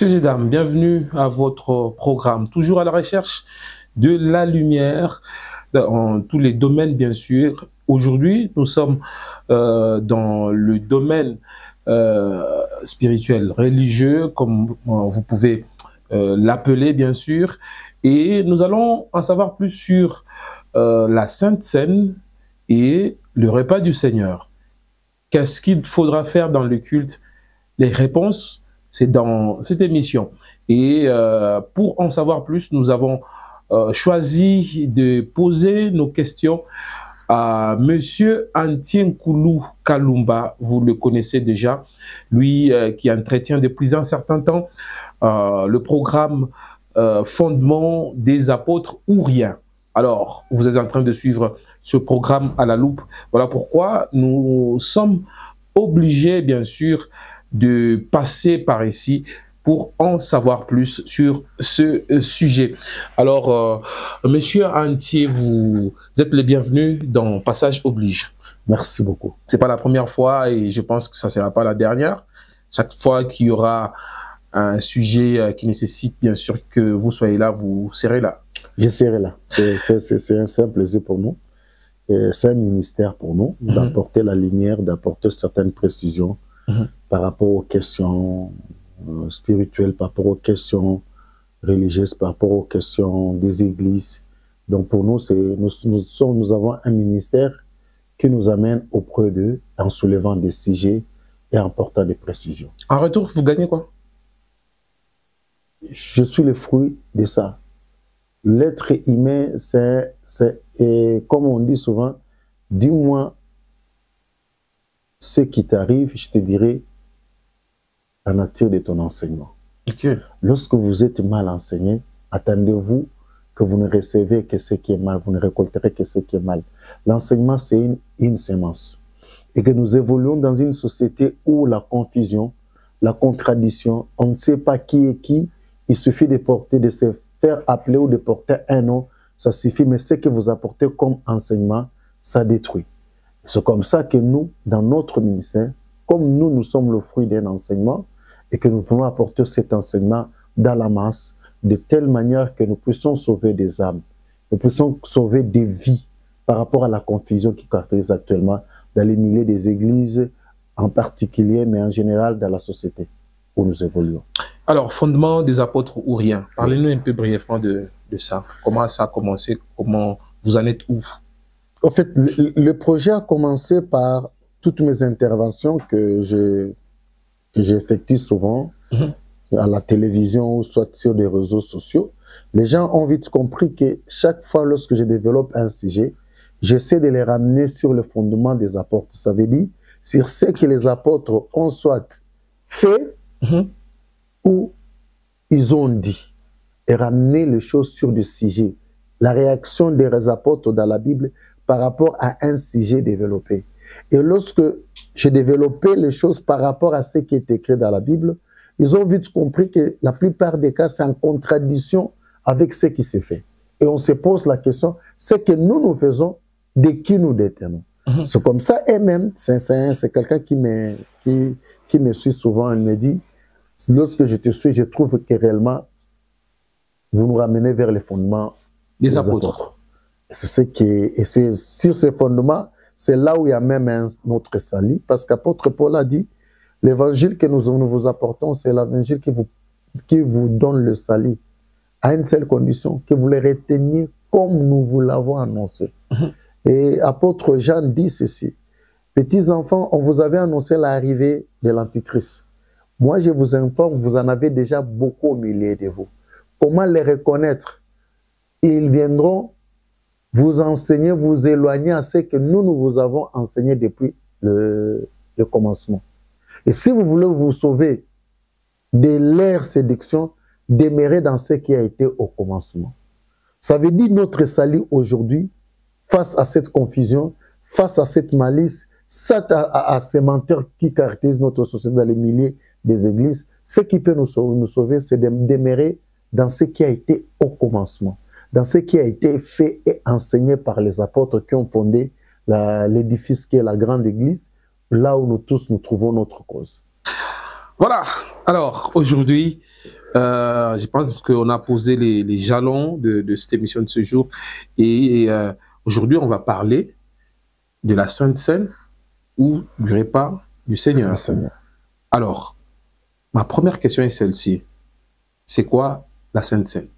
Messieurs et dames, bienvenue à votre programme, toujours à la recherche de la lumière dans tous les domaines, bien sûr. Aujourd'hui, nous sommes dans le domaine spirituel, religieux, comme vous pouvez l'appeler, bien sûr. Et nous allons en savoir plus sur la Sainte Seine et le repas du Seigneur. Qu'est-ce qu'il faudra faire dans le culte? Les réponses, c'est dans cette émission. Et pour en savoir plus, nous avons choisi de poser nos questions à Monsieur Antien-Koulou Kalumba. Vous le connaissez déjà, lui qui entretient depuis un certain temps le programme Fondement des apôtres ou rien. Alors, vous êtes en train de suivre ce programme à la loupe. Voilà pourquoi nous sommes obligés, bien sûr, de passer par ici pour en savoir plus sur ce sujet. Alors, Monsieur Antier, vous êtes le bienvenu dans Passage Oblige. Merci beaucoup. C'est pas la première fois et je pense que ça ne sera pas la dernière. Chaque fois qu'il y aura un sujet qui nécessite bien sûr que vous soyez là, vous serez là. Je serai là. C'est un plaisir pour nous. C'est un ministère pour nous d'apporter la lumière, d'apporter certaines précisions par rapport aux questions spirituelles, par rapport aux questions religieuses, par rapport aux questions des églises. Donc pour nous, nous avons un ministère qui nous amène auprès d'eux en soulevant des sujets et en portant des précisions. En retour, vous gagnez quoi? Je suis le fruit de ça. L'être humain, et comme on dit souvent, dis-moi ce qui t'arrive, je te dirai la nature de ton enseignement. Okay. Lorsque vous êtes mal enseigné, attendez-vous que vous ne recevez que ce qui est mal, vous ne récolterez que ce qui est mal. L'enseignement, c'est une sémence. Et que nous évoluons dans une société où la confusion, la contradiction, on ne sait pas qui est qui, il suffit de se faire appeler ou de porter un nom, ça suffit, mais ce que vous apportez comme enseignement, ça détruit. C'est comme ça que nous, dans notre ministère, comme nous sommes le fruit d'un enseignement et que nous voulons apporter cet enseignement dans la masse, de telle manière que nous puissions sauver des âmes, nous puissions sauver des vies par rapport à la confusion qui caractérise actuellement dans les milieux des églises en particulier, mais en général dans la société où nous évoluons. Alors, fondement des apôtres ou rien, parlez-nous un peu brièvement de ça. Comment ça a commencé? Comment vous en êtes où? En fait, le projet a commencé par toutes mes interventions que j'effectue souvent à la télévision ou soit sur des réseaux sociaux. Les gens ont vite compris que chaque fois lorsque je développe un sujet, j'essaie de les ramener sur le fondement des apôtres. Ça veut dire sur ce que les apôtres ont soit fait ou ils ont dit. Et ramener les choses sur du sujet. La réaction des apôtres dans la Bible par rapport à un sujet développé. Et lorsque j'ai développé les choses par rapport à ce qui est écrit dans la Bible, ils ont vite compris que la plupart des cas, c'est en contradiction avec ce qui s'est fait. Et on se pose la question, ce que nous faisons, de qui nous détenons. C'est comme ça, et même, c'est quelqu'un qui me suit souvent, il me dit, lorsque je te suis, je trouve que réellement, vous nous ramenez vers les fondements des apôtres. Et c'est sur ces fondements, c'est là où il y a même notre salut, parce qu'apôtre Paul a dit, l'évangile que nous vous apportons, c'est l'évangile qui vous donne le salut, à une seule condition, que vous le reteniez comme nous vous l'avons annoncé. Et apôtre Jean dit ceci, petits enfants, on vous avait annoncé l'arrivée de l'Antichrist. Moi, je vous informe, vous en avez déjà beaucoup au milieu de vous. Comment les reconnaître? Ils viendront vous enseigner, vous éloigner à ce que nous vous avons enseigné depuis le commencement. Et si vous voulez vous sauver de leur séduction, demeurez dans ce qui a été au commencement. Ça veut dire notre salut aujourd'hui, face à cette confusion, face à cette malice, à ces menteurs qui caractérisent notre société dans les milliers des églises, ce qui peut nous sauver, c'est de demeurer dans ce qui a été au commencement, dans ce qui a été fait et enseigné par les apôtres qui ont fondé l'édifice qui est la grande église, là où nous tous nous trouvons notre cause. Voilà. Alors, aujourd'hui, je pense qu'on a posé les jalons de cette émission de ce jour. Et aujourd'hui, on va parler de la Sainte Seine ou du repas du Seigneur. Alors, ma première question est celle-ci. C'est quoi la Sainte Seine?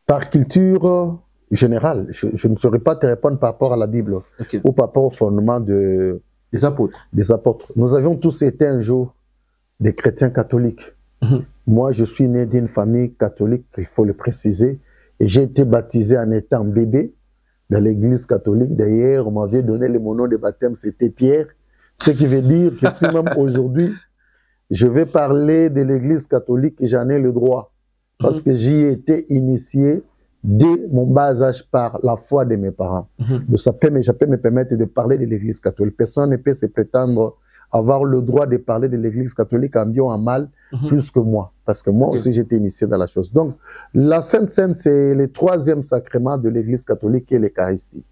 Par culture générale, je ne saurais pas te répondre par rapport à la Bible ou par rapport au fondement des apôtres. Nous avions tous été un jour des chrétiens catholiques. Moi, je suis né d'une famille catholique, il faut le préciser, et j'ai été baptisé en étant bébé dans l'église catholique. D'ailleurs, on m'avait donné mon nom de baptême, c'était Pierre, ce qui veut dire que si même aujourd'hui, je vais parler de l'église catholique, j'en ai le droit, parce que j'y ai été initié dès mon bas âge par la foi de mes parents. Donc, ça peut me permettre de parler de l'église catholique. Personne ne peut se prétendre avoir le droit de parler de l'église catholique en bien ou en mal, plus que moi. Parce que moi aussi, j'étais initié dans la chose. Donc, la Sainte Seine, c'est le troisième sacrement de l'église catholique et l'Eucharistie.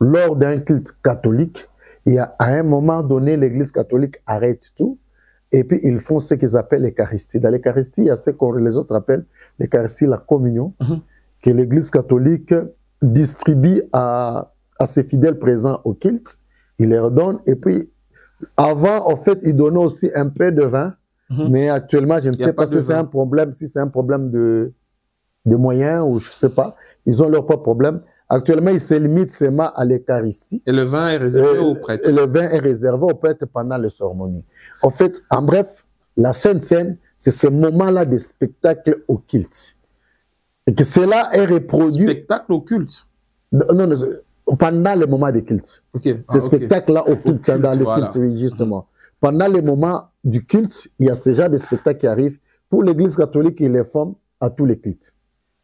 Lors d'un culte catholique, il y a, à un moment donné, l'église catholique arrête tout et puis ils font ce qu'ils appellent l'Eucharistie. Dans l'Eucharistie, il y a ce que les autres appellent l'Eucharistie, la communion, que l'église catholique distribue à ses fidèles présents au culte. Il leur donne et puis avant, en fait, ils donnaient aussi un peu de vin, mais actuellement, je ne sais pas si c'est un problème, de moyens ou je ne sais pas. Ils ont leur propre problème. Actuellement, ils se limitent seulement à l'Eucharistie. Et le vin est réservé aux prêtres. Et le vin est réservé aux prêtres pendant les cérémonies. En fait, en bref, la Sainte Seine, c'est ce moment-là de spectacle occulte. Et que cela est reproduit. Spectacle occulte? Non, pendant le moment de culte. Ce spectacle-là occulte dans le culte, oui, justement. Pendant le moment du culte, il y a ce genre de spectacle qui arrive. Pour l'église catholique, ils les font à tous les cultes.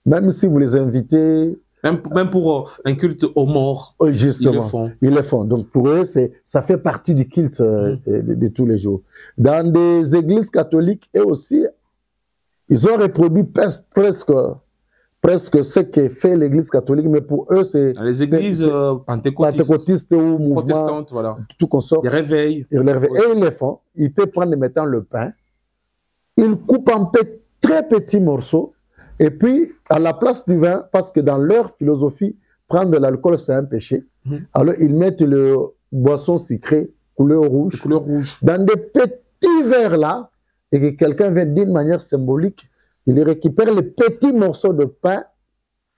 Même si vous les invitez... Même pour un culte aux morts, justement, ils le font. Donc pour eux, ça fait partie du culte de tous les jours. Dans des églises catholiques, et aussi, ils ont reproduit presque ce que fait l'église catholique, mais pour eux, c'est... Les églises pentecôtistes ou mouvements, protestantes, voilà. Tout qu'on sort. Les réveils. Et ils le font. Ils peuvent prendre maintenant le pain. Ils coupent en très petits morceaux. Et puis, à la place du vin, parce que dans leur philosophie, prendre de l'alcool, c'est un péché. Alors, ils mettent le boisson sucrée, couleur rouge, dans des petits verres là, et que quelqu'un vient d'une manière symbolique, il récupère les petits morceaux de pain,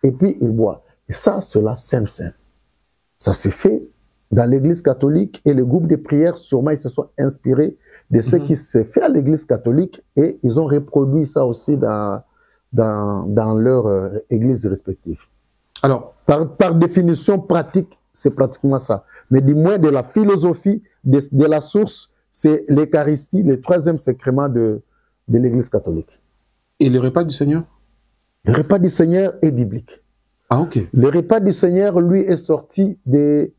et puis il boit. Et ça, c'est la Sainte Seine. Ça s'est fait dans l'église catholique, et le groupe de prière, sûrement, ils se sont inspirés de ce qui s'est fait à l'église catholique, et ils ont reproduit ça aussi dans leur église respective. Alors, par définition pratique, c'est pratiquement ça. Mais du moins de la philosophie, de la source, c'est l'Eucharistie, le troisième sacrement de l'église catholique. Et le repas du Seigneur? Le repas du Seigneur est biblique. Ah, ok. Le repas du Seigneur, lui, est sorti du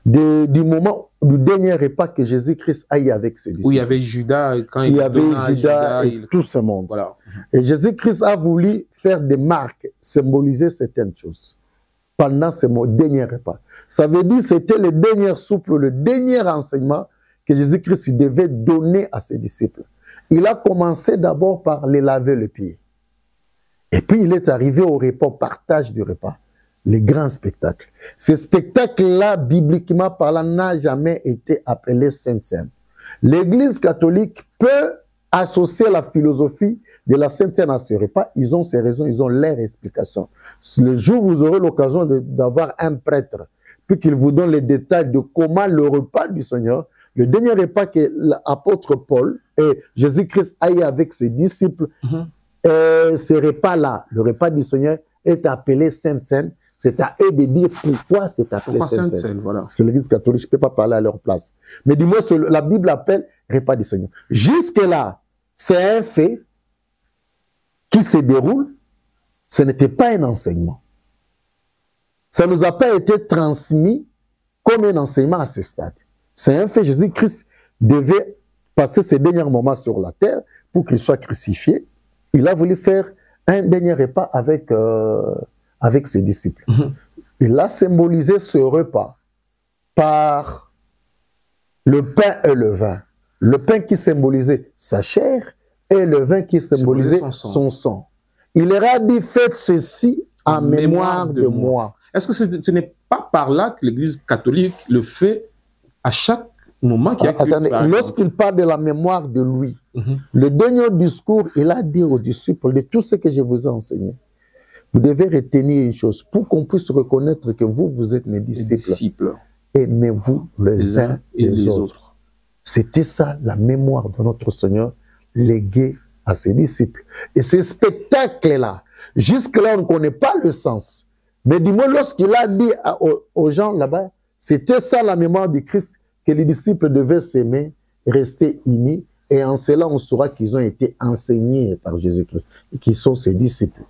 moment du dernier repas que Jésus-Christ a eu avec ses disciples. Où il y avait Judas, quand il y avait Judas et tout ce monde. Voilà. Et Jésus-Christ a voulu faire des marques, symboliser certaines choses pendant ce dernier repas. Ça veut dire que c'était le dernier souffle, le dernier enseignement que Jésus-Christ devait donner à ses disciples. Il a commencé d'abord par les laver les pieds. Et puis il est arrivé au repas, au partage du repas. Les grands spectacles. Ce spectacle-là, bibliquement parlant, n'a jamais été appelé Sainte Seine. L'Église catholique peut associer la philosophie de la Sainte Seine à ce repas. Ils ont ces raisons, ils ont leur explication. Le jour où vous aurez l'occasion d'avoir un prêtre, puis qu'il vous donne les détails de comment le repas du Seigneur, le dernier repas que l'apôtre Paul et Jésus-Christ a eu avec ses disciples, ce repas-là, le repas du Seigneur, est appelé Sainte Seine. C'est à eux de dire pourquoi c'est appelé Sainte Seine. Voilà. C'est l'église catholique, je ne peux pas parler à leur place. Mais dis-moi, la Bible appelle repas du Seigneur. Jusque-là, c'est un fait qui se déroule. Ce n'était pas un enseignement. Ça ne nous a pas été transmis comme un enseignement à ce stade. C'est un fait. Jésus-Christ devait passer ses derniers moments sur la terre pour qu'il soit crucifié. Il a voulu faire un dernier repas avec ses disciples. Il a symbolisé ce repas par le pain et le vin. Le pain qui symbolisait sa chair et le vin qui symbolisait son sang. Il leur a dit, faites ceci en mémoire de moi. Est-ce que ce n'est pas par là que l'Église catholique le fait à chaque moment qu'il y a... Attendez, lorsqu'il parle de la mémoire de lui, le dernier discours, il a dit aux disciples, de tout ce que je vous ai enseigné, vous devez retenir une chose, pour qu'on puisse reconnaître que vous, vous êtes mes disciples. Aimez-vous les uns et les autres. C'était ça, la mémoire de notre Seigneur, léguée à ses disciples. Et ces spectacles-là, jusque-là, on ne connaît pas le sens. Mais dis-moi, lorsqu'il a dit aux gens là-bas, c'était ça la mémoire de Christ, que les disciples devaient s'aimer, rester unis, et en cela, on saura qu'ils ont été enseignés par Jésus-Christ, et qu'ils sont ses disciples.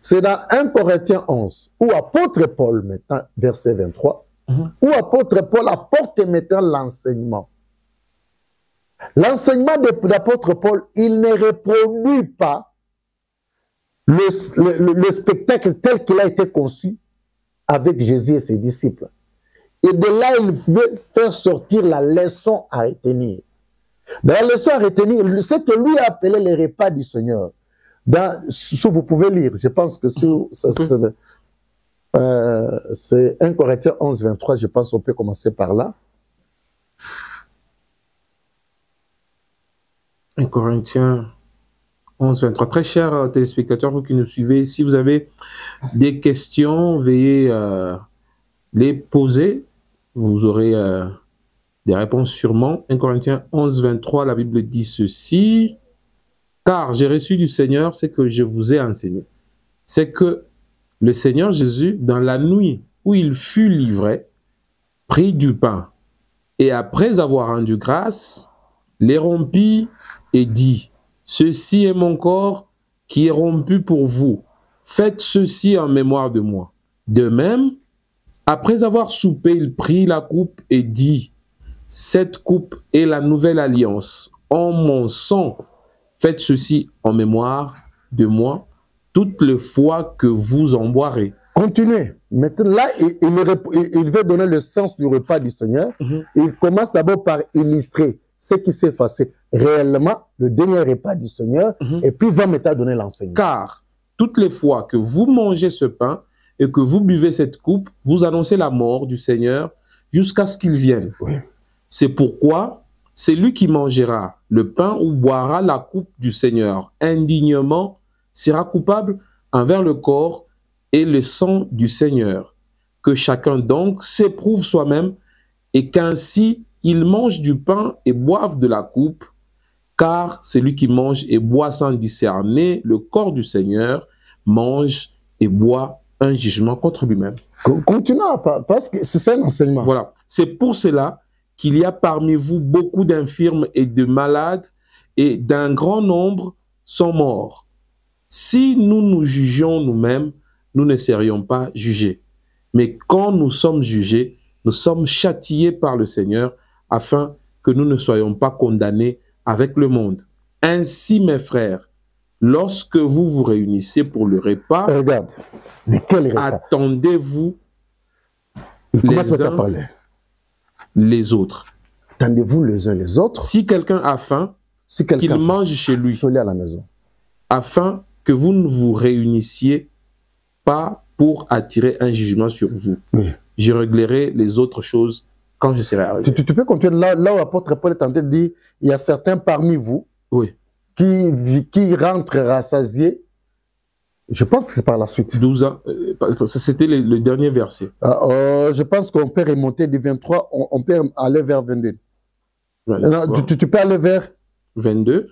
C'est dans 1 Corinthiens 11, où apôtre Paul, maintenant, verset 23, où apôtre Paul apporte maintenant l'enseignement. L'enseignement de l'apôtre Paul, il ne reproduit pas le spectacle tel qu'il a été conçu avec Jésus et ses disciples. Et de là, il veut faire sortir la leçon à retenir. Dans la leçon à retenir, ce que lui a appelé les repas du Seigneur. Vous pouvez lire, je pense que c'est 1 Corinthiens 11, 23, je pense qu'on peut commencer par là. 1 Corinthiens 11, 23. Très chers téléspectateurs, vous qui nous suivez, si vous avez des questions, veuillez les poser. Vous aurez des réponses sûrement. 1 Corinthiens 11, 23, la Bible dit ceci. Car j'ai reçu du Seigneur ce que je vous ai enseigné. C'est que le Seigneur Jésus, dans la nuit où il fut livré, prit du pain et après avoir rendu grâce, les rompit et dit, ceci est mon corps qui est rompu pour vous. Faites ceci en mémoire de moi. De même, après avoir soupé, il prit la coupe et dit, cette coupe est la nouvelle alliance en mon sang. Faites ceci en mémoire de moi toutes les fois que vous en boirez. Continuez. Maintenant, là, il veut donner le sens du repas du Seigneur. Il commence d'abord par illustrer ce qui s'est passé réellement, le dernier repas du Seigneur, et puis va maintenant donner l'enseignement. Car toutes les fois que vous mangez ce pain et que vous buvez cette coupe, vous annoncez la mort du Seigneur jusqu'à ce qu'il vienne. Oui. C'est pourquoi celui qui mangera le pain ou boira la coupe du Seigneur indignement sera coupable envers le corps et le sang du Seigneur. Que chacun donc s'éprouve soi-même et qu'ainsi il mange du pain et boive de la coupe, car celui qui mange et boit sans discerner le corps du Seigneur mange et boit un jugement contre lui-même. Continuons, parce que c'est ça l'enseignement. Voilà. C'est pour cela qu'il y a parmi vous beaucoup d'infirmes et de malades, et d'un grand nombre sont morts. Si nous nous jugions nous-mêmes, nous ne serions pas jugés. Mais quand nous sommes jugés, nous sommes châtiés par le Seigneur, afin que nous ne soyons pas condamnés avec le monde. Ainsi, mes frères, lorsque vous vous réunissez pour le repas, regarde, mais quel repas? Attendez-vous les uns les autres. Attendez-vous les uns les autres. Si quelqu'un a faim, qu'il mange chez lui, à la maison, afin que vous ne vous réunissiez pas pour attirer un jugement sur vous. Oui. Je réglerai les autres choses quand je serai arrivé. Tu peux continuer là où l'apôtre Paul est en train de dire, il y a certains parmi vous qui rentrent rassasiés. Je pense que c'est par la suite. 12 ans, c'était le dernier verset. Je pense qu'on peut remonter du 23, on peut aller vers 22. Ouais, non, tu peux aller vers 22.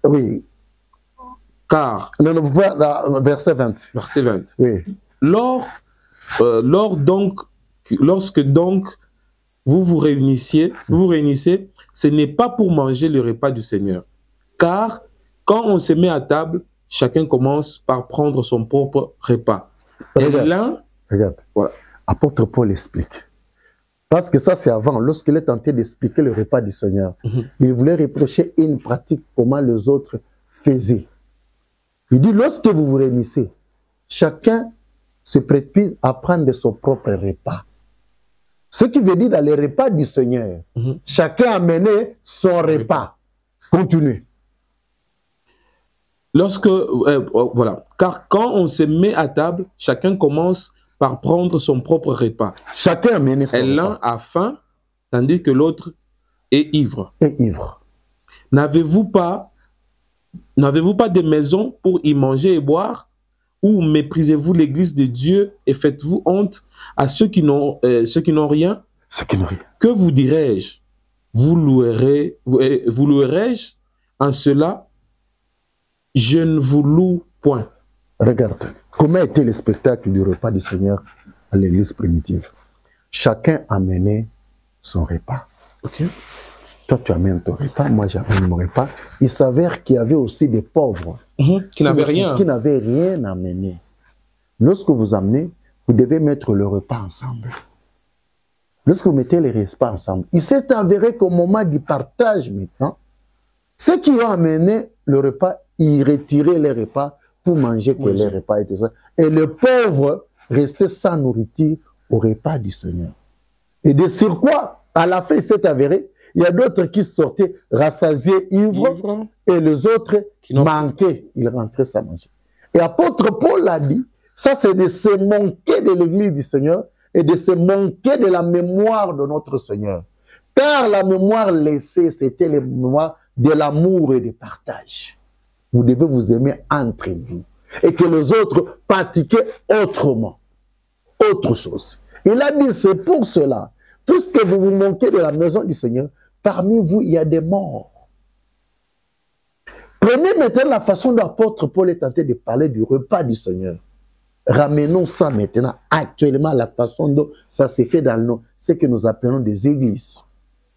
Oui. Car. Non, vous pouvez verset 20. Verset 20. Oui. Lorsque donc vous vous réunissez, ce n'est pas pour manger le repas du Seigneur. Car quand on se met à table, chacun commence par prendre son propre repas. Regarde. Voilà. Apôtre Paul explique. Parce que ça, c'est avant, lorsqu'il est tenté d'expliquer le repas du Seigneur. Il voulait reprocher une pratique comment les autres faisaient. Il dit, lorsque vous vous réunissez, chacun se précipite à prendre son propre repas. Ce qui veut dire dans les repas du Seigneur, chacun amenait son repas. Continuez. Lorsque, voilà, car quand on se met à table, chacun commence par prendre son propre repas. Chacun amenait son repas. Et l'un a faim, tandis que l'autre est ivre. Et ivre. N'avez-vous pas de maison pour y manger et boire? Ou méprisez-vous l'église de Dieu et faites-vous honte à ceux qui n'ont rien? Ceux qui n'ont rien. Que vous dirais-je? Vous louerai-je en cela? Je ne vous loue point. Regarde, comment était le spectacle du repas du Seigneur à l'église primitive? Chacun amenait son repas. Okay. Toi, tu amènes ton repas, moi j'amène mon repas. Il s'avère qu'il y avait aussi des pauvres qui n'avaient rien. Qui n'avaient rien amené. Lorsque vous amenez, vous devez mettre le repas ensemble. Lorsque vous mettez les repas ensemble, il s'est avéré qu'au moment du partage maintenant, ceux qui ont amené le repas, ils retiraient les repas pour manger que les repas et tout ça. Et les pauvres restaient sans nourriture au repas du Seigneur. Et de surcroît, à la fin, il s'est avéré, il y a d'autres qui sortaient rassasiés, ivres, et les autres qui manquaient. Ils rentraient sans manger. Et apôtre Paul a dit, ça c'est de se manquer de l'église du Seigneur et de se manquer de la mémoire de notre Seigneur. Car la mémoire laissée, c'était la mémoire de l'amour et du partage. Vous devez vous aimer entre vous. Et que les autres pratiquaient autrement. Autre chose. Il a dit, c'est pour cela, puisque vous vous manquez de la maison du Seigneur, parmi vous, il y a des morts. Prenez maintenant la façon dont l'apôtre Paul est tenté de parler du repas du Seigneur. Ramenons ça maintenant, actuellement, la façon dont ça s'est fait dans le nom, ce que nous appelons des églises,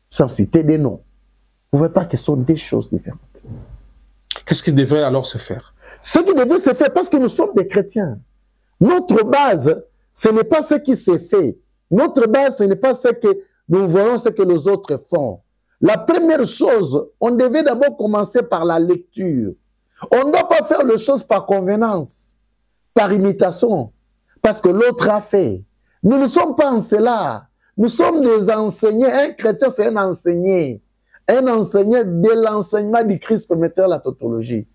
sans citer des noms. Vous ne voyez pas que ce sont des choses différentes. Qu'est-ce qui devrait alors se faire? Ce qui devrait se faire, parce que nous sommes des chrétiens. Notre base, ce n'est pas ce qui s'est fait. Notre base, ce n'est pas ce que nous voyons, ce que les autres font. La première chose, on devait d'abord commencer par la lecture. On ne doit pas faire les choses par convenance, par imitation, parce que l'autre a fait. Nous ne sommes pas en cela. Nous sommes des enseignants. Un chrétien, c'est un enseigné. Un enseignant de l'enseignement du Christ pour mettre la tautologie.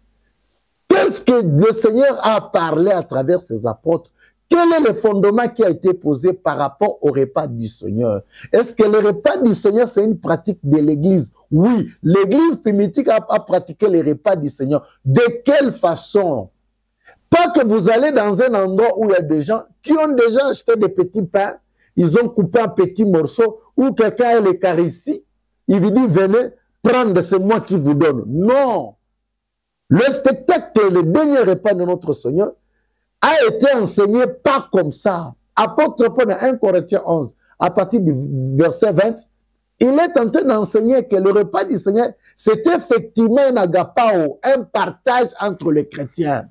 Qu'est-ce que le Seigneur a parlé à travers ses apôtres? Quel est le fondement qui a été posé par rapport au repas du Seigneur? Est-ce que le repas du Seigneur, c'est une pratique de l'Église? Oui, l'Église primitive a pratiqué les repas du Seigneur. De quelle façon? Pas que vous allez dans un endroit où il y a des gens qui ont déjà acheté des petits pains, ils ont coupé un petit morceau, ou quelqu'un a l'Eucharistie, il vous dit, venez prendre, c'est moi qui vous donne. Non! Le spectacle, le dernier repas de notre Seigneur, a été enseigné pas comme ça. Apôtre Paul dans 1 Corinthiens 11, à partir du verset 20, il est en train d'enseigner que le repas du Seigneur, c'est effectivement un agapao, un partage entre les chrétiens.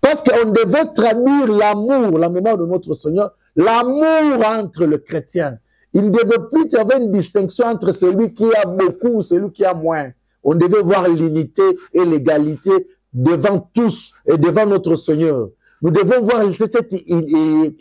Parce qu'on devait traduire l'amour, la mémoire de notre Seigneur, l'amour entre les chrétiens. Il ne devait plus y avoir une distinction entre celui qui a beaucoup et celui qui a moins. On devait voir l'unité et l'égalité devant tous et devant notre Seigneur. Nous devons voir cette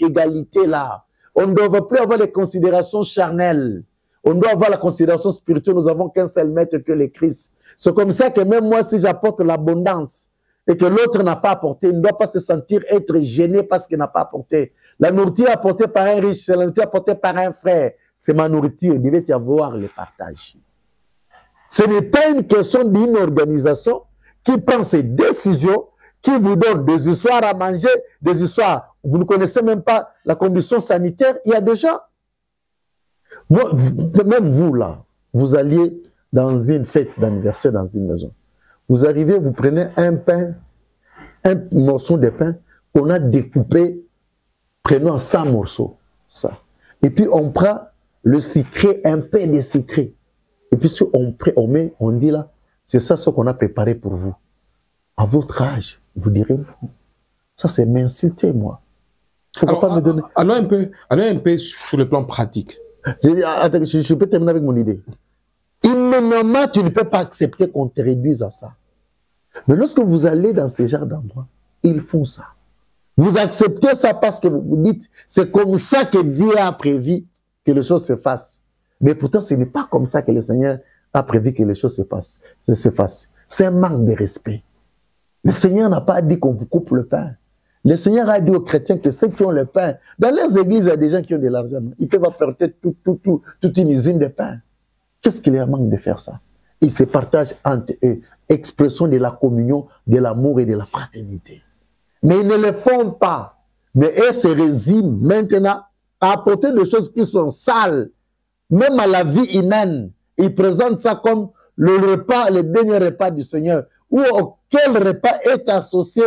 égalité-là. On ne doit plus avoir les considérations charnelles. On doit avoir la considération spirituelle. Nous n'avons qu'un seul maître que le Christ. C'est comme ça que même moi, si j'apporte l'abondance et que l'autre n'a pas apporté, il ne doit pas se sentir être gêné parce qu'il n'a pas apporté. La nourriture apportée par un riche, c'est la nourriture apportée par un frère. C'est ma nourriture. Il devait y avoir le partage. Ce n'est pas une question d'une organisation qui prend ses décisions, qui vous donne des histoires à manger, des histoires. Vous ne connaissez même pas la condition sanitaire. Il y a des gens. Moi, même vous là, vous alliez dans une fête d'anniversaire dans une maison. Vous arrivez, vous prenez un pain, un morceau de pain qu'on a découpé, prenons 100 morceaux. Ça. Et puis on prend le sucré, un pain de sucré. Et puis on met, on dit là, c'est ça ce qu'on a préparé pour vous. À votre âge, vous direz, ça c'est m'insulter moi. Alors, pas me donner... allons un peu sur le plan pratique. Je peux terminer avec mon idée. Immédiatement, tu ne peux pas accepter qu'on te réduise à ça. Mais lorsque vous allez dans ce genre d'endroit, ils font ça. Vous acceptez ça parce que vous vous dites, c'est comme ça que Dieu a prévu que les choses se fassent. Mais pourtant, ce n'est pas comme ça que le Seigneur a prévu que les choses se fassent. C'est un manque de respect. Le Seigneur n'a pas dit qu'on vous coupe le pain. Le Seigneur a dit aux chrétiens que ceux qui ont le pain, dans les églises, il y a des gens qui ont de l'argent. Ils peuvent apporter toute une usine de pain. Qu'est-ce qu'il leur manque de faire ça? Ils se partagent entre eux, expression de la communion, de l'amour et de la fraternité. Mais ils ne le font pas. Mais eux se résignent maintenant à apporter des choses qui sont sales, même à la vie humaine. Ils présentent ça comme le repas, le dernier repas du Seigneur, ou auquel repas est associé,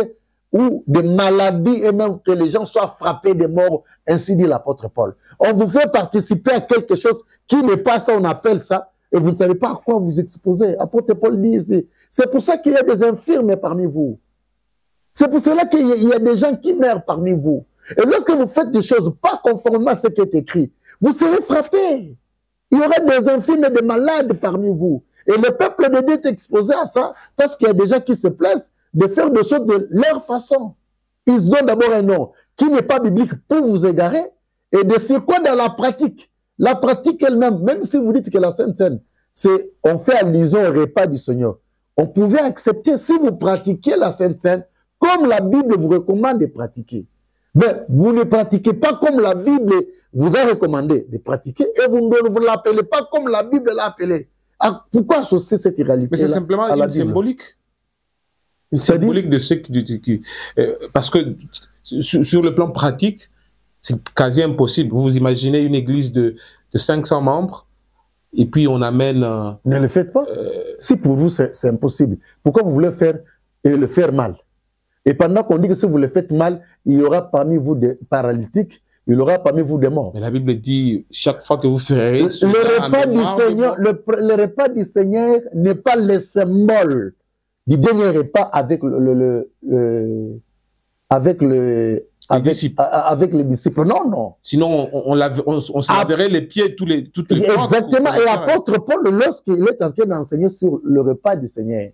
ou des maladies, et même que les gens soient frappés de mort, ainsi dit l'apôtre Paul. On vous fait participer à quelque chose qui n'est pas ça, on appelle ça, et vous ne savez pas à quoi vous exposez. Apôtre Paul dit ici, c'est pour ça qu'il y a des infirmes parmi vous. C'est pour cela qu'il y a des gens qui meurent parmi vous. Et lorsque vous faites des choses pas conformément à ce qui est écrit, vous serez frappés. Il y aura des infirmes et des malades parmi vous. Et le peuple de Dieu est exposé à ça parce qu'il y a des gens qui se plaisent de faire des choses de leur façon. Ils se donnent d'abord un nom qui n'est pas biblique pour vous égarer et de ce quoi dans la pratique. La pratique elle-même, même si vous dites que la Sainte Seine, c'est on fait allusion au repas du Seigneur. On pouvait accepter si vous pratiquez la Sainte Seine comme la Bible vous recommande de pratiquer. Mais vous ne pratiquez pas comme la Bible vous a recommandé de pratiquer et vous ne vous l'appelez pas comme la Bible l'a appelé. Pourquoi associer cette réalité? Mais c'est simplement une symbolique. Une symbolique de ce qui parce que sur le plan pratique, c'est quasi impossible. Vous vous imaginez une église de 500 membres et puis on amène... Ne le faites pas. Si pour vous c'est impossible, pourquoi vous voulez faire et le faire mal? Et pendant qu'on dit que si vous le faites mal, il y aura parmi vous des paralytiques, il y aura parmi vous des morts. Mais la Bible dit, chaque fois que vous ferez... Le repas du Seigneur n'est pas le symbole du dernier repas avec les disciples. Non, non. Sinon, on se laverait les pieds toutes les fois. Exactement. Et l'apôtre Paul, lorsqu'il est en train d'enseigner sur le repas du Seigneur,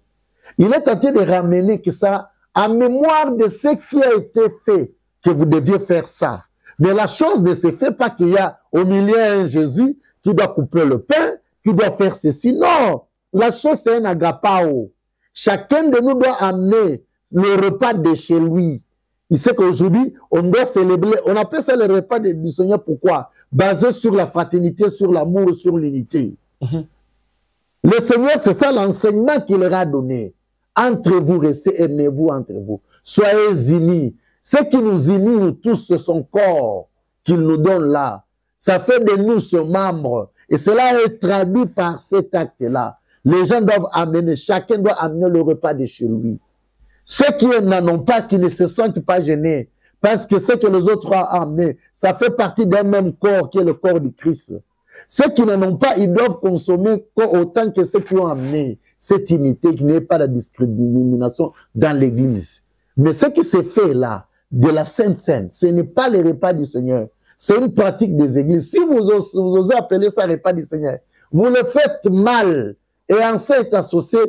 il est en train de ramener que ça, en mémoire de ce qui a été fait, que vous deviez faire ça. Mais la chose ne se fait pas qu'il y a au milieu un Jésus qui doit couper le pain, qui doit faire ceci. Non, la chose c'est un agapao. Chacun de nous doit amener le repas de chez lui. Il sait qu'aujourd'hui, on doit célébrer, on appelle ça le repas du Seigneur. Pourquoi? Basé sur la fraternité, sur l'amour, sur l'unité. Le Seigneur, c'est ça l'enseignement qu'il leur a donné. Entre vous, restez, aimez-vous entre vous. Soyez unis. Ce qui nous unit, nous tous, c'est son corps qu'il nous donne là. Ça fait de nous ce membre. Et cela est traduit par cet acte-là. Les gens doivent amener, chacun doit amener le repas de chez lui. Ceux qui n'en ont pas, qui ne se sentent pas gênés, parce que ce que les autres ont amené, ça fait partie d'un même corps qui est le corps du Christ. Ceux qui n'en ont pas, ils doivent consommer autant que ceux qui ont amené cette unité, qui n'est pas la discrimination dans l'église. Mais ce qui se fait là, de la Sainte Seine, ce n'est pas le repas du Seigneur. C'est une pratique des églises. Si vous osez appeler ça repas du Seigneur, vous le faites mal. Et en ça est associé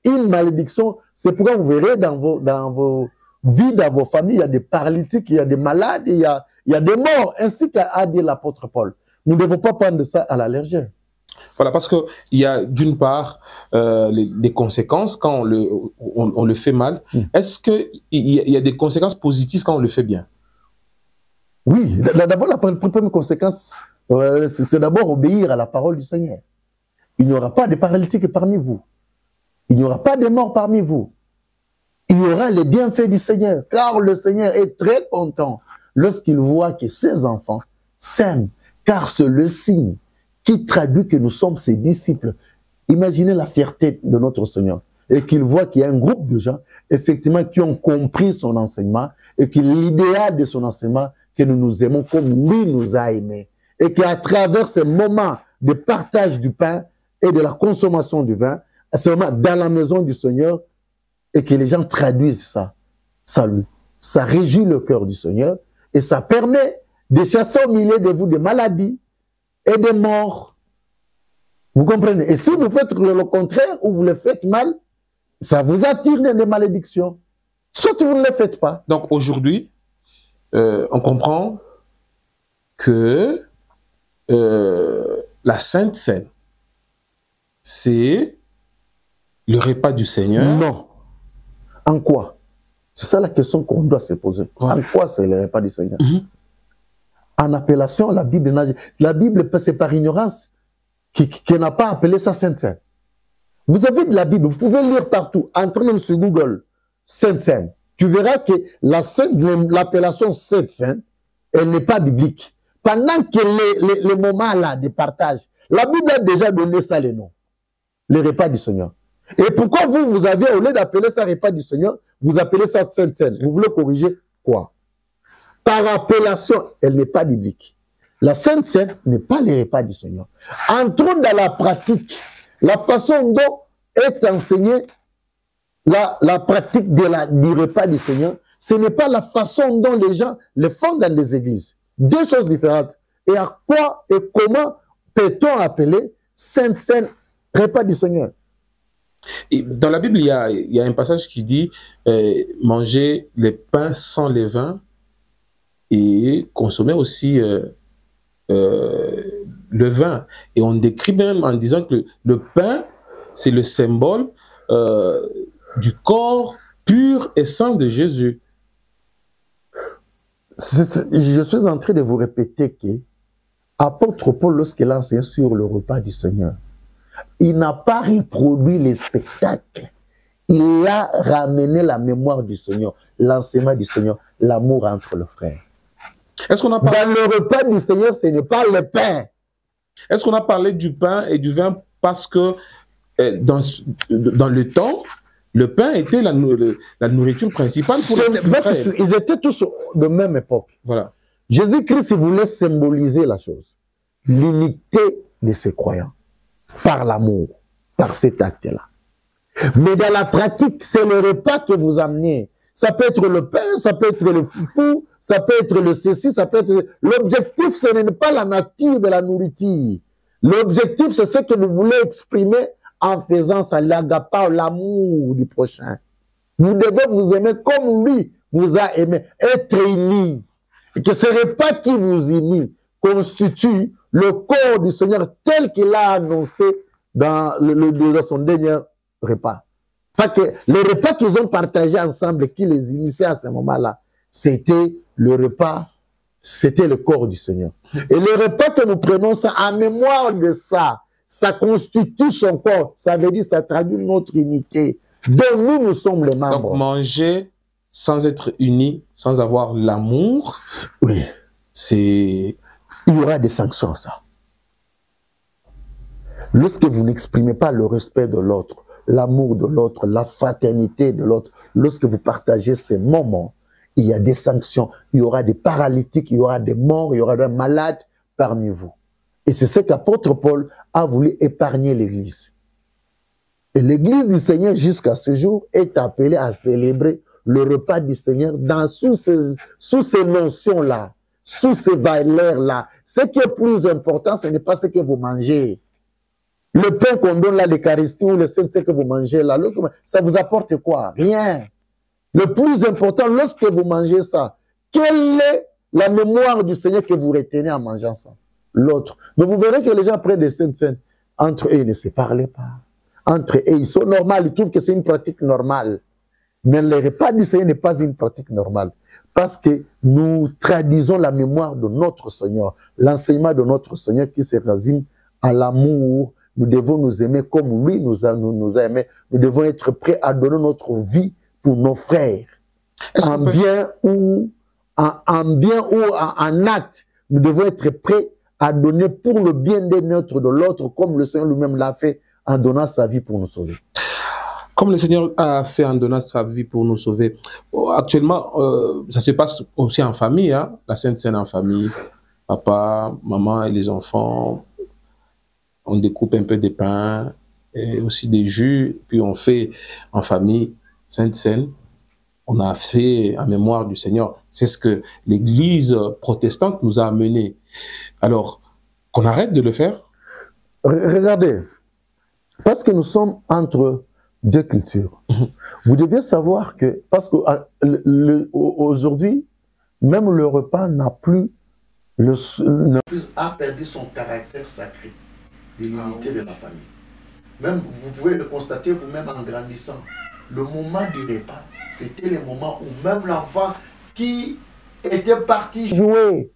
une malédiction. C'est pourquoi vous verrez dans vos vies, dans vos familles, il y a des paralytiques, il y a des malades, il y a des morts, ainsi qu'a dit l'apôtre Paul. Nous ne devons pas prendre ça à la légère. Voilà, parce qu'il y a d'une part des conséquences quand on le fait mal. Est-ce qu'il y a des conséquences positives quand on le fait bien? Oui, d'abord la première conséquence, c'est d'abord obéir à la parole du Seigneur. Il n'y aura pas de paralytiques parmi vous. Il n'y aura pas de morts parmi vous. Il y aura les bienfaits du Seigneur. Car le Seigneur est très content lorsqu'il voit que ses enfants s'aiment. Car c'est le signe qui traduit que nous sommes ses disciples. Imaginez la fierté de notre Seigneur. Et qu'il voit qu'il y a un groupe de gens, effectivement, qui ont compris son enseignement et que l'idéal de son enseignement, que nous nous aimons comme lui nous a aimés. Et qu'à travers ce moment de partage du pain et de la consommation du vin, c'est vraiment dans la maison du Seigneur, et que les gens traduisent ça. Ça réjouit le cœur du Seigneur et ça permet de chasser au milieu de vous des maladies et des morts. Vous comprenez? Et si vous faites le contraire ou vous le faites mal, ça vous attire des malédictions. Soit vous ne le faites pas. Donc aujourd'hui, on comprend que la Sainte Seine, c'est le repas du Seigneur? Non. En quoi? C'est ça la question qu'on doit se poser. Ouais. En quoi c'est le repas du Seigneur? En appellation, la Bible, c'est par ignorance qui n'a pas appelé ça Sainte Seine. Vous avez de la Bible, vous pouvez lire partout. Entrez même sur Google, Sainte Seine. Tu verras que l'appellation Sainte Seine, elle n'est pas biblique. Pendant que les moments là de partage, la Bible a déjà donné ça les noms. Le repas du Seigneur. Et pourquoi vous avez, au lieu d'appeler ça repas du Seigneur, vous appelez ça Sainte Seine? Vous voulez corriger quoi? Par appellation, elle n'est pas biblique. La Sainte Seine n'est pas le repas du Seigneur. Entrons dans la pratique. La façon dont est enseignée la pratique du repas du Seigneur, ce n'est pas la façon dont les gens le font dans les églises. Deux choses différentes. Et à quoi et comment peut-on appeler Sainte Seine repas du Seigneur? Et dans la Bible, il y a un passage qui dit manger les pains sans levain et consommer aussi le vin. Et on décrit même en disant que le pain, c'est le symbole du corps pur et saint de Jésus. Je suis en train de vous répéter que apôtre Paul, lorsqu'il a enseigné sur le repas du Seigneur, il n'a pas reproduit les spectacles. Il a ramené la mémoire du Seigneur, l'enseignement du Seigneur, l'amour entre les frères. Est-ce qu'on a parlé... Dans le repas du Seigneur, ce n'est pas le pain. Est-ce qu'on a parlé du pain et du vin parce que dans le temps, le pain était la nourriture principale pour les frères. Ils étaient tous de même époque. Voilà. Jésus-Christ voulait symboliser la chose. L'unité de ses croyants. Par l'amour. Par cet acte-là. Mais dans la pratique, c'est le repas que vous amenez. Ça peut être le pain, ça peut être le foufou, ça peut être le ceci, ça peut être... L'objectif, ce n'est pas la nature de la nourriture. L'objectif, c'est ce que vous voulez exprimer en faisant ça, l'agapa, l'amour du prochain. Vous devez vous aimer comme lui vous a aimé, être unis. Et que ce repas qui vous unit constitue le corps du Seigneur tel qu'il a annoncé dans son dernier repas. Pas que les repas qu'ils ont partagés ensemble, qui les initiaient à ce moment-là, c'était le repas, c'était le corps du Seigneur. Et le repas que nous prenons, ça, en mémoire de ça, ça constitue son corps. Ça veut dire, ça traduit notre unité. Dont nous sommes les membres. Donc, manger sans être unis, sans avoir l'amour, oui, c'est... Il y aura des sanctions à ça. Lorsque vous n'exprimez pas le respect de l'autre, l'amour de l'autre, la fraternité de l'autre, lorsque vous partagez ces moments, il y a des sanctions, il y aura des paralytiques, il y aura des morts, il y aura des malades parmi vous. Et c'est ce qu'apôtre Paul a voulu épargner l'Église. Et l'Église du Seigneur, jusqu'à ce jour, est appelée à célébrer le repas du Seigneur sous ces notions-là, sous ces valeurs-là. Ce qui est plus important, ce n'est pas ce que vous mangez. Le pain qu'on donne là, l'Eucharistie ou le Saint-Esprit que vous mangez là, ça vous apporte quoi? Rien. Le plus important, lorsque vous mangez ça, quelle est la mémoire du Seigneur que vous retenez en mangeant ça? L'autre. Mais vous verrez que les gens prennent des saintes scènes. Entre eux, ils ne se parlent pas. Entre eux, ils sont normaux, ils trouvent que c'est une pratique normale. Mais le repas du Seigneur n'est pas une pratique normale. Parce que nous traduisons la mémoire de notre Seigneur, l'enseignement de notre Seigneur qui se résume à l'amour. Nous devons nous aimer comme lui nous a aimés. Nous devons être prêts à donner notre vie pour nos frères. En bien ou en acte, nous devons être prêts à donner pour le bien de l'autre, comme le Seigneur lui-même l'a fait en donnant sa vie pour nous sauver. Comme le Seigneur a fait en donnant sa vie pour nous sauver. Actuellement, ça se passe aussi en famille, hein? La Sainte Seine en famille. Papa, maman et les enfants. On découpe un peu des pains et aussi des jus. Puis on fait en famille Sainte Seine. On a fait en mémoire du Seigneur. C'est ce que l'Église protestante nous a amené. Alors, qu'on arrête de le faire? Regardez, parce que nous sommes entre deux cultures. Vous devez savoir que, parce que aujourd'hui, même le repas n'a plus a perdu son caractère sacré de l'unité de la famille. Même, vous pouvez le constater vous-même en grandissant. Le moment du repas, c'était le moment où même l'enfant qui était parti jouer,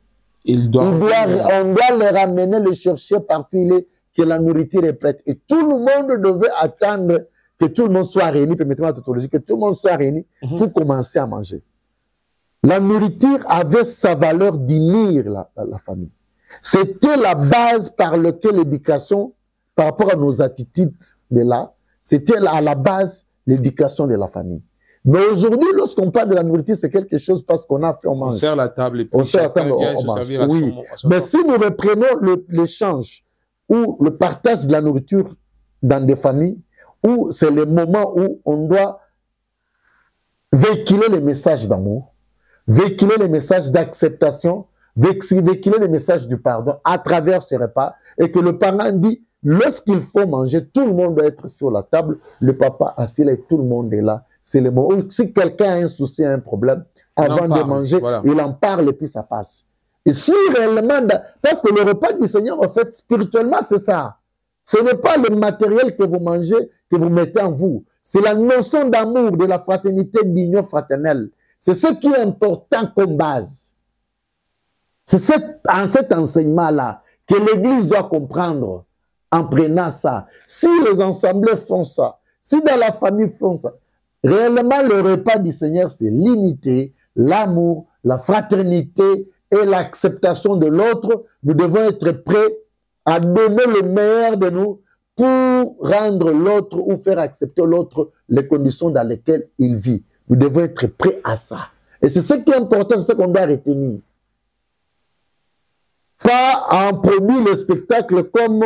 on doit le ramener, le chercher partout, que la nourriture est prête. Et tout le monde devait attendre que tout le monde soit réuni, permettez-moi la tautologie, que tout le monde soit réuni pour commencer à manger. La nourriture avait sa valeur d'unir la famille. C'était la base par laquelle l'éducation, par rapport à nos attitudes de là, c'était à la base l'éducation de la famille. Mais aujourd'hui, lorsqu'on parle de la nourriture, c'est quelque chose parce qu'on a fait, on mange. On sert la table et puis on sert la table, on mange. Oui. Mais si nous reprenons l'échange ou le partage de la nourriture dans des familles, où c'est le moment où on doit véhiculer les messages d'amour, véhiculer les messages d'acceptation, véhiculer les messages du pardon à travers ces repas, et que le parent dit, lorsqu'il faut manger, tout le monde doit être sur la table, le papa assis là et tout le monde est là. C'est le moment où si quelqu'un a un souci, un problème, avant de manger, voilà, il en parle et puis ça passe. Et si réellement, parce que le repas du Seigneur, en fait, spirituellement, c'est ça. Ce n'est pas le matériel que vous mangez, que vous mettez en vous. C'est la notion d'amour, de la fraternité, d'union fraternelle. C'est ce qui est important comme base. C'est en cet enseignement-là que l'Église doit comprendre en prenant ça. Si les assemblées font ça, si dans la famille font ça, réellement le repas du Seigneur, c'est l'unité, l'amour, la fraternité et l'acceptation de l'autre. Nous devons être prêts à donner le meilleur de nous pour rendre l'autre ou faire accepter l'autre les conditions dans lesquelles il vit. Nous devons être prêts à ça. Et c'est ce qui est important, c'est ce qu'on doit retenir. Pas en produire le spectacle comme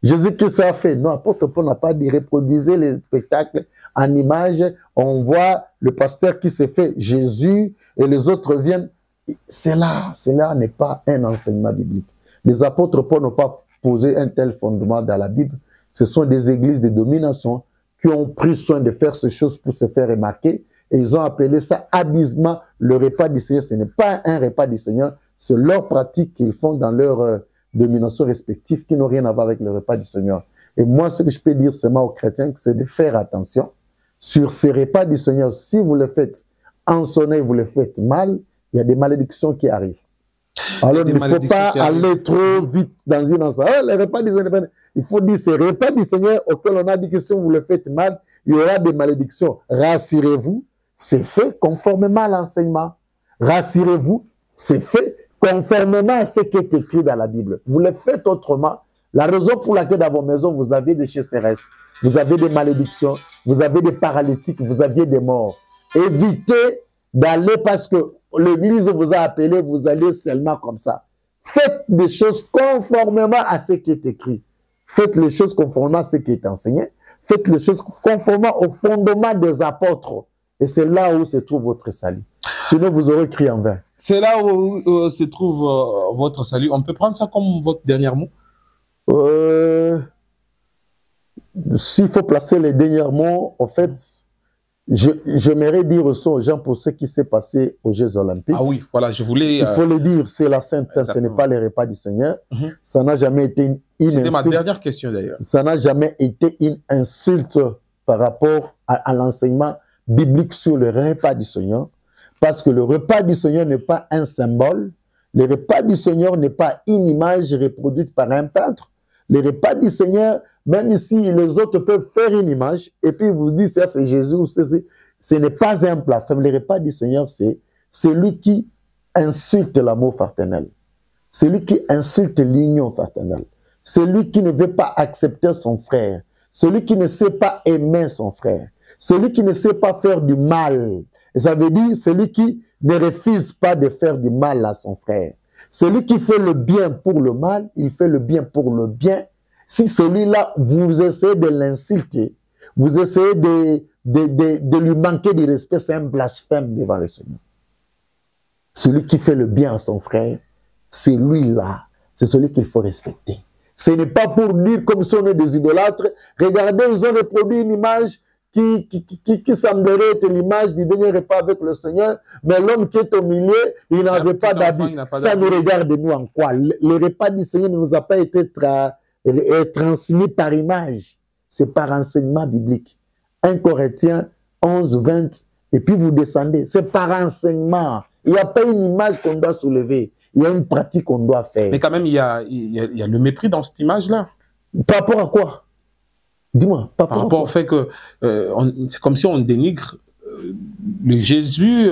Jésus-Christ a fait. Non, apôtre Paul n'a pas dit reproduisez les spectacles en image. On voit le pasteur qui se fait Jésus et les autres viennent. Cela n'est pas un enseignement biblique. Les apôtres Paul n'ont pas posé un tel fondement dans la Bible. Ce sont des églises de domination qui ont pris soin de faire ces choses pour se faire remarquer. Et ils ont appelé ça habilement le repas du Seigneur. Ce n'est pas un repas du Seigneur, c'est leur pratique qu'ils font dans leur domination respective qui n'ont rien à voir avec le repas du Seigneur. Et moi, ce que je peux dire seulement aux chrétiens, c'est de faire attention sur ces repas du Seigneur. Si vous le faites en sonner, vous le faites mal, il y a des malédictions qui arrivent. Alors, il ne faut pas aller trop vite dans une ensemble. Oh, les repas du Seigneur, il faut dire ces repas du Seigneur auxquels on a dit que si vous le faites mal, il y aura des malédictions. Rassurez-vous, c'est fait conformément à l'enseignement. Rassurez-vous, c'est fait conformément à ce qui est écrit dans la Bible. Vous le faites autrement. La raison pour laquelle dans vos maisons, vous avez des sécheresses, vous avez des malédictions, vous avez des paralytiques, vous aviez des morts. Évitez d'aller parce que l'Église vous a appelé, vous allez seulement comme ça. Faites des choses conformément à ce qui est écrit. Faites les choses conformément à ce qui est enseigné. Faites les choses conformément au fondement des apôtres. Et c'est là où se trouve votre salut. Sinon, vous aurez crié en vain. C'est là où se trouve votre salut. On peut prendre ça comme votre dernier mot? S'il faut placer les derniers mots, en fait, j'aimerais dire aux gens pour ce qui s'est passé aux Jeux Olympiques. Ah oui, voilà, je voulais... Il faut le dire, c'est la Sainte Seine, ce n'est pas les repas du Seigneur. Ça n'a jamais été une insulte. C'était ma dernière question d'ailleurs. Ça n'a jamais été une insulte par rapport à l'enseignement biblique sur le repas du Seigneur. Parce que le repas du Seigneur n'est pas un symbole. Le repas du Seigneur n'est pas une image reproduite par un peintre. Le repas du Seigneur, même si les autres peuvent faire une image, et puis vous dites, ça c'est Jésus, ou ce n'est pas un plat. Le repas du Seigneur, c'est celui qui insulte l'amour fraternel. Celui qui insulte l'union fraternelle. Celui qui ne veut pas accepter son frère. Celui qui ne sait pas aimer son frère. Celui qui ne sait pas faire du mal. Et ça veut dire celui qui ne refuse pas de faire du mal à son frère. Celui qui fait le bien pour le mal, il fait le bien pour le bien. Si celui-là, vous essayez de l'insulter, vous essayez de lui manquer de respect, c'est un blasphème devant le Seigneur. Celui qui fait le bien à son frère, c'est lui-là, c'est celui qu'il faut respecter. Ce n'est pas pour dire comme si on est des idolâtres. Regardez, ils ont reproduit une image qui semblerait être l'image du dernier repas avec le Seigneur, mais l'homme qui est au milieu, il n'avait pas d'habit. Ça nous regarde nous en quoi? Le repas du Seigneur ne nous a pas été transmis par image. C'est par enseignement biblique. 1 Corinthiens 11, 20, et puis vous descendez. C'est par enseignement. Il n'y a pas une image qu'on doit soulever. Il y a une pratique qu'on doit faire. Mais quand même, il y a le mépris dans cette image-là. Par rapport à quoi? Dis-moi. Par rapport au fait que c'est comme si on dénigre le Jésus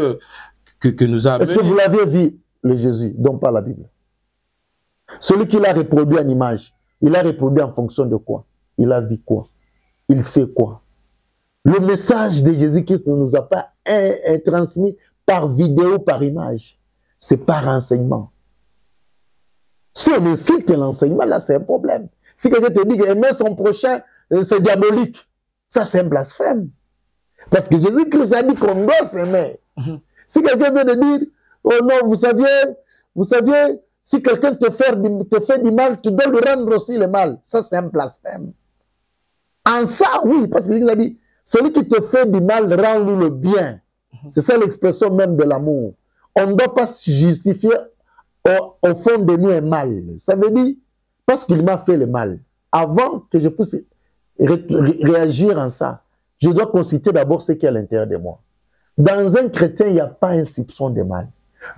que nous a amené. Est-ce que vous l'avez vu, le Jésus, dont parle la Bible? Celui qui l'a reproduit en image, il l'a reproduit en fonction de quoi? Il a vu quoi? Il sait quoi? Le message de Jésus-Christ ne nous a pas transmis par vidéo, par image. C'est par enseignement. Si on insulte l'enseignement, là, c'est un problème. Si quelqu'un te dit qu'aimer son prochain, c'est diabolique, ça, c'est un blasphème. Parce que Jésus-Christ a dit qu'on doit s'aimer. Si quelqu'un vient de dire, oh non, vous saviez, si quelqu'un te fait du mal, tu dois lui rendre aussi le mal. Ça, c'est un blasphème. En ça, oui, parce que Jésus a dit, celui qui te fait du mal, rend-lui le bien. C'est ça l'expression même de l'amour. On ne doit pas se justifier au fond de nous un mal. Ça veut dire, parce qu'il m'a fait le mal, avant que je puisse réagir en ça, je dois consulter d'abord ce qui est à l'intérieur de moi. Dans un chrétien, il n'y a pas un soupçon de mal.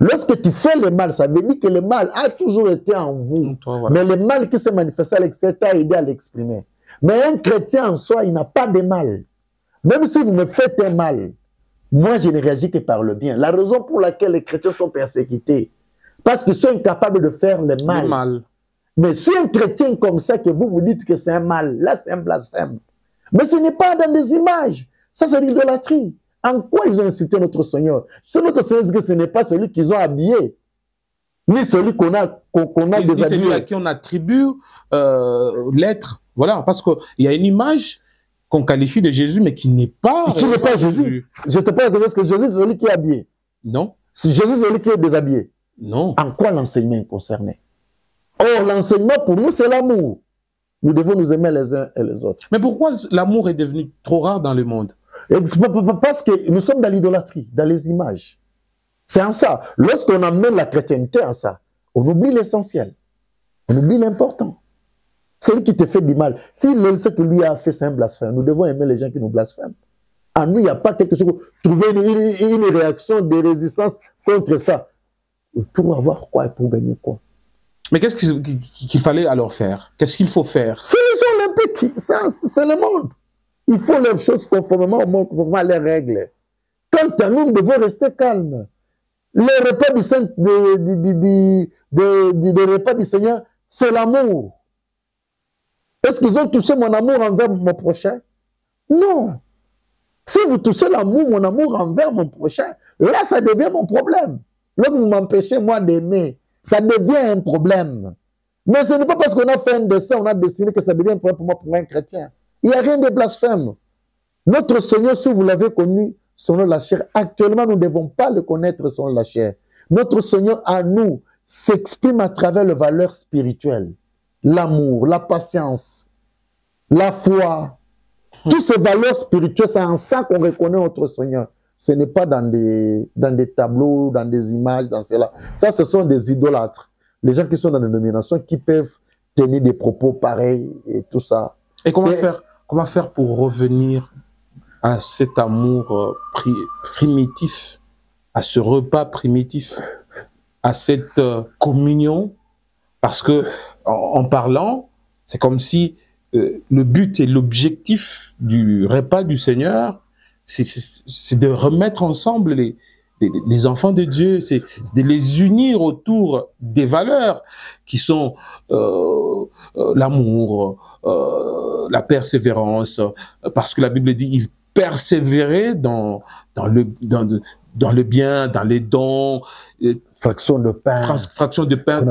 Lorsque tu fais le mal, ça veut dire que le mal a toujours été en vous. Voilà. Mais le mal qui s'est manifesté à l'extérieur t'a aidé à l'exprimer. Mais un chrétien en soi, il n'a pas de mal. Même si vous me faites un mal, moi je ne réagis que par le bien. La raison pour laquelle les chrétiens sont persécutés, parce qu'ils sont incapables de faire le mal. Mais si un chrétien comme ça, que vous dites que c'est un mal, là c'est un blasphème. Mais ce n'est pas dans des images. Ça c'est l'idolâtrie. En quoi ils ont insulté notre Seigneur? C'est notre Seigneur que ce n'est pas celui qu'ils ont habillé, ni celui qu'on a déshabillé. C'est celui à qui on attribue l'être. Voilà, parce qu'il y a une image qu'on qualifie de Jésus, mais qui n'est pas... Qui n'est pas Jésus. Je te parle de ce que Jésus, c'est celui qui est habillé. Non. Jésus, c'est celui qui est déshabillé. Non. En quoi l'enseignement est concerné? Or, l'enseignement, pour nous, c'est l'amour. Nous devons nous aimer les uns et les autres. Mais pourquoi l'amour est devenu trop rare dans le monde? Parce que nous sommes dans l'idolâtrie, dans les images. C'est en ça. Lorsqu'on amène la chrétienté en ça, on oublie l'essentiel. On oublie l'important. Celui qui te fait du mal, si ce que lui a fait, c'est un blasphème, nous devons aimer les gens qui nous blasphèment. En nous, il n'y a pas quelque chose, trouver une réaction de résistance contre ça. Pour avoir quoi et pour gagner quoi? Mais qu'est-ce qu'il fallait alors faire? Qu'est-ce qu'il faut faire? C'est les gens olympiques, c'est le monde. Il faut les choses conformément au monde, conformément à les règles. Quant à nous, nous devons rester calmes. Le repas du repas du Seigneur, c'est l'amour. Est-ce qu'ils ont touché mon amour envers mon prochain? Non. Si vous touchez mon amour envers mon prochain, là, ça devient mon problème. Là, vous m'empêchez, moi, d'aimer. Ça devient un problème. Mais ce n'est pas parce qu'on a fait un dessin, on a dessiné que ça devient un problème pour moi, pour un chrétien. Il n'y a rien de blasphème. Notre Seigneur, si vous l'avez connu selon la chair, actuellement, nous ne devons pas le connaître selon la chair. Notre Seigneur, à nous, s'exprime à travers les valeurs spirituelles. L'amour, la patience, la foi. Toutes ces valeurs spirituelles, c'est en ça qu'on reconnaît notre Seigneur. Ce n'est pas dans des tableaux, dans des images, dans cela. Ça, ce sont des idolâtres. Les gens qui sont dans les nominations, qui peuvent tenir des propos pareils et tout ça. Et comment faire pour revenir à cet amour primitif, à ce repas primitif, à cette communion? Parce que en parlant, c'est comme si le but et l'objectif du repas du Seigneur, c'est de remettre ensemble les enfants de Dieu, c'est de les unir autour des valeurs qui sont l'amour, la persévérance, parce que la Bible dit il persévérait dans le bien, dans les dons, fraction de pain,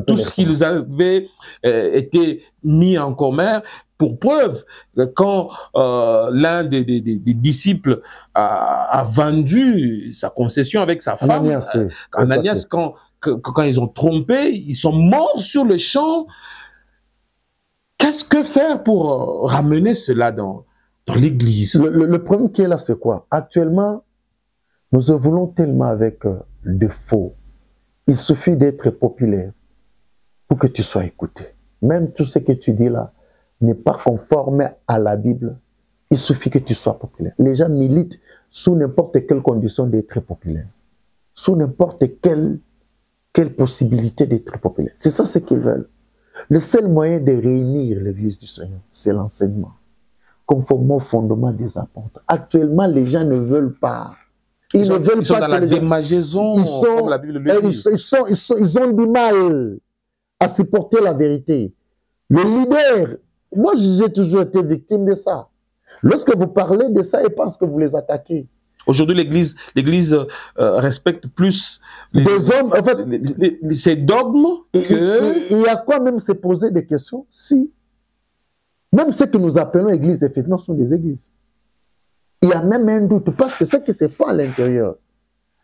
tout ce qu'ils avaient été mis en commun. Pour preuve, quand l'un des disciples a vendu sa concession avec sa femme, Ananias, quand ils ont trompé, ils sont morts sur le champ. Qu'est-ce que faire pour ramener cela dans l'Église. Le problème qui est là, c'est quoi? Actuellement, nous évoluons tellement avec de faux. Il suffit d'être populaire pour que tu sois écouté. Même tout ce que tu dis là n'est pas conforme à la Bible. Il suffit que tu sois populaire. Les gens militent sous n'importe quelle condition d'être populaire. Sous n'importe quelle possibilité d'être populaire. C'est ça ce qu'ils veulent. Le seul moyen de réunir l'Église du Seigneur, c'est l'enseignement. Conformément au fondement des apôtres. Actuellement, les gens ne veulent pas. Ils sont dans la démageaison, comme la Bible le dit. Ils ont du mal à supporter la vérité. Le leader, moi j'ai toujours été victime de ça. Lorsque vous parlez de ça, ils pensent que vous les attaquez. Aujourd'hui, l'Église respecte plus des hommes, en fait, ces dogmes. Il y a quoi même se poser des questions si même ceux que nous appelons églises, effectivement, sont des églises. Il y a même un doute parce que ce qui se fait à l'intérieur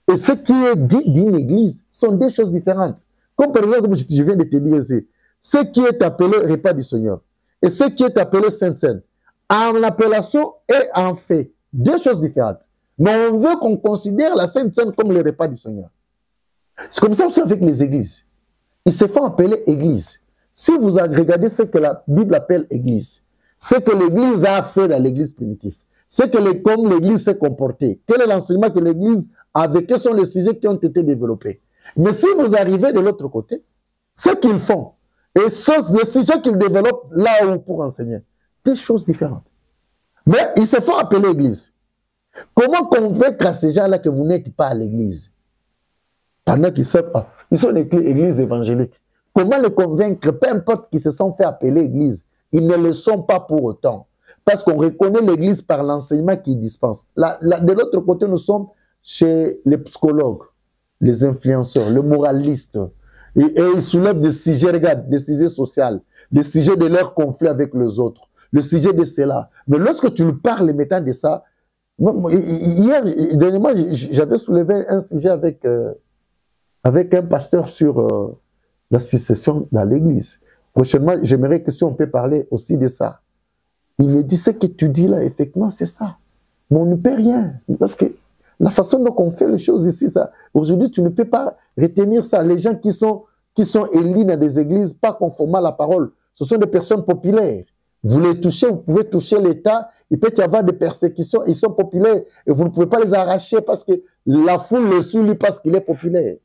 et ce qui est dit d'une église sont des choses différentes. Comme par exemple, comme je viens de te dire ici, ce qui est appelé repas du Seigneur et ce qui est appelé Sainte Seine, en appellation et en fait, deux choses différentes. Mais on veut qu'on considère la Sainte Seine comme le repas du Seigneur. C'est comme ça aussi avec les églises. Ils se font appeler église. Si vous regardez ce que la Bible appelle église, ce que l'église a fait dans l'église primitive, c'est que comme l'église s'est comportée, quel est l'enseignement que l'église avait, quels sont les sujets qui ont été développés. Mais si vous arrivez de l'autre côté, ce qu'ils font, et les sujets qu'ils développent là où pour enseigner, des choses différentes. Mais ils se font appeler église. Comment convaincre à ces gens-là que vous n'êtes pas à l'église? Pendant qu'ils savent, ils sont des églises évangéliques. Comment les convaincre, peu importe qu'ils se sont fait appeler église, ils ne le sont pas pour autant. Parce qu'on reconnaît l'église par l'enseignement qu'ils dispensent. De l'autre côté, nous sommes chez les psychologues, les influenceurs, les moralistes. Et ils soulèvent des sujets, regarde, des sujets sociaux, des sujets de leur conflit avec les autres, le sujet de cela. Mais lorsque tu lui parles mettant de ça, hier, dernièrement, j'avais soulevé un sujet avec un pasteur sur la succession dans l'église. Prochainement, j'aimerais que si on peut parler aussi de ça. Il me dit, ce que tu dis là, effectivement, c'est ça. Mais on ne peut rien. Parce que la façon dont on fait les choses ici, ça, aujourd'hui, tu ne peux pas retenir ça. Les gens qui sont élus dans des églises, pas conformes à la parole, ce sont des personnes populaires. Vous les touchez, vous pouvez toucher l'État, il peut y avoir des persécutions, ils sont populaires, et vous ne pouvez pas les arracher parce que la foule le suit parce qu'il est populaire.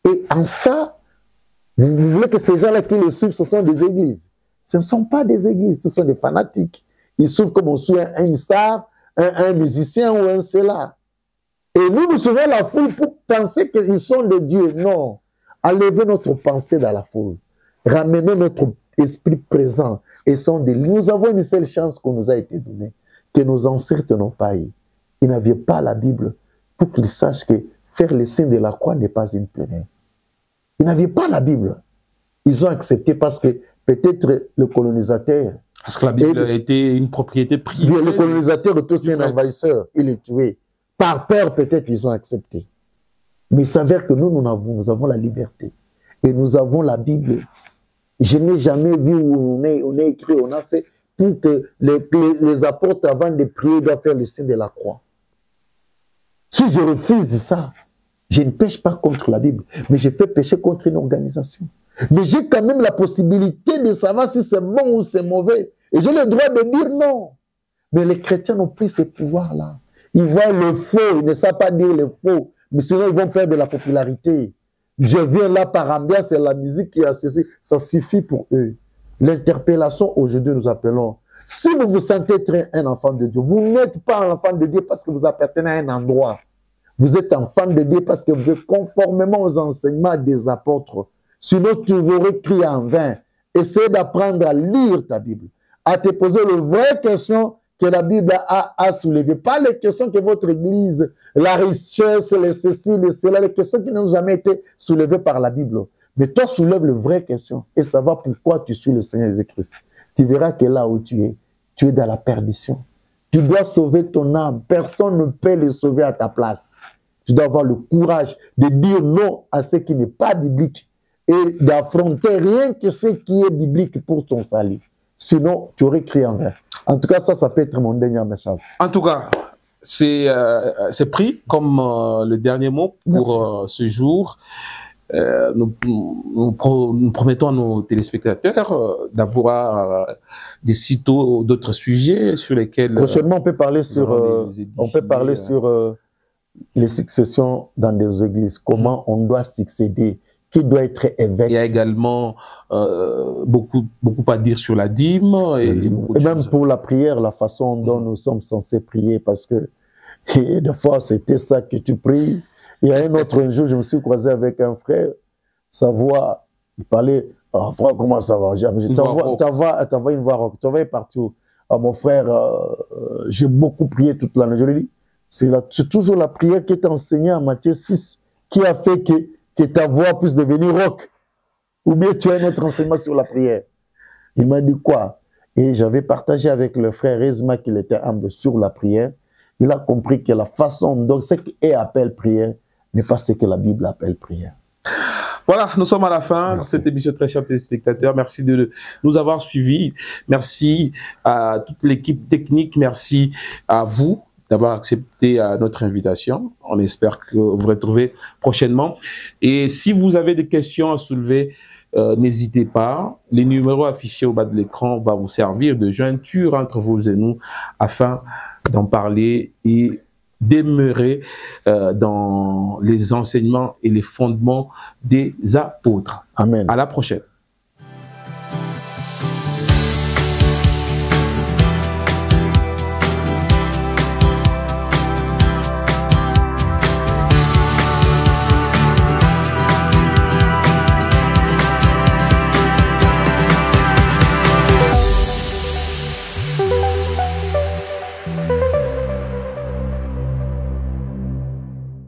Et en ça, vous voulez que ces gens-là qui le suivent, ce sont des églises. Ce ne sont pas des églises, ce sont des fanatiques. Ils suivent comme on suit une star, un musicien ou un cela. Et nous suivons la foule pour penser qu'ils sont des dieux. Non. Enlevez notre pensée dans la foule. Ramenez notre esprit présent. Et nous avons une seule chance qu'on nous a été donnée, que nos ancêtres n'ont pas eu. Ils n'avaient pas la Bible pour qu'ils sachent que faire le signe de la croix n'est pas une plénière. Ils n'avaient pas la Bible. Ils ont accepté parce que peut-être le colonisateur... Parce que la Bible était une propriété privée. Le colonisateur est aussi un envahisseur. Il est tué. Par peur, peut-être, ils ont accepté. Mais il s'avère que nous avons la liberté. Et nous avons la Bible. Je n'ai jamais vu où on est écrit, on a fait, pour que les apôtres, avant de prier, doivent faire le signe de la croix. Si je refuse ça, je ne pêche pas contre la Bible, mais je peux pêcher contre une organisation. Mais j'ai quand même la possibilité de savoir si c'est bon ou c'est mauvais. Et j'ai le droit de dire non. Mais les chrétiens ont pris ces pouvoirs-là. Ils voient le faux, ils ne savent pas dire le faux. Mais sinon, ils vont faire de la popularité. Je viens là par ambiance, c'est la musique qui a ceci. Ça suffit pour eux. L'interpellation, aujourd'hui, nous appelons. Si vous vous sentez être un enfant de Dieu, vous n'êtes pas un enfant de Dieu parce que vous appartenez à un endroit. Vous êtes enfant de Dieu parce que vous êtes conformément aux enseignements des apôtres. Sinon, tu aurais crié en vain. Essaye d'apprendre à lire ta Bible, à te poser les vraies questions que la Bible a soulevées. Pas les questions que votre église, la richesse, les ceci, les cela, les questions qui n'ont jamais été soulevées par la Bible. Mais toi, soulève les vraies questions et savoir pourquoi tu suis le Seigneur Jésus-Christ. Tu verras que là où tu es dans la perdition. Tu dois sauver ton âme. Personne ne peut le sauver à ta place. Tu dois avoir le courage de dire non à ce qui n'est pas biblique et d'affronter rien que ce qui est biblique pour ton salut. Sinon, tu aurais crié en vain. En tout cas, ça peut être mon dernier message. En tout cas, c'est pris comme le dernier mot pour ce jour. Nous promettons à nos téléspectateurs d'avoir des sites, d'autres sujets sur lesquels... Prochainement, on peut parler sur, les successions dans des églises. Comment on doit succéder, qui doit être évêque. Il y a également beaucoup à dire sur la dîme. Et même pour la prière, la façon dont nous sommes censés prier, parce que des fois, c'était ça que tu pries. Il y a un autre jour, je me suis croisé avec un frère, sa voix, il parlait, oh, frère, comment ça va? T'envoies une voix rock, t'envoies partout. Oh, mon frère, j'ai beaucoup prié toute la nuit. Je lui dis, c'est toujours la prière qui est enseignée en Matthieu 6 qui a fait que ta voix puisse devenir rock. Ou bien tu as un autre enseignement sur la prière. Il m'a dit quoi? Et j'avais partagé avec le frère Esma qu'il était humble sur la prière. Il a compris que la façon dont ce qui appelle prière n'est pas ce que la Bible appelle prière. Voilà, nous sommes à la fin de cette émission, très chers téléspectateurs. Merci de nous avoir suivis. Merci à toute l'équipe technique. Merci à vous d'avoir accepté notre invitation. On espère que vous vous retrouvez prochainement. Et si vous avez des questions à soulever, n'hésitez pas. Les numéros affichés au bas de l'écran vont vous servir de jointure entre vous et nous afin d'en parler et demeurer dans les enseignements et les fondements des apôtres. Amen. À la prochaine.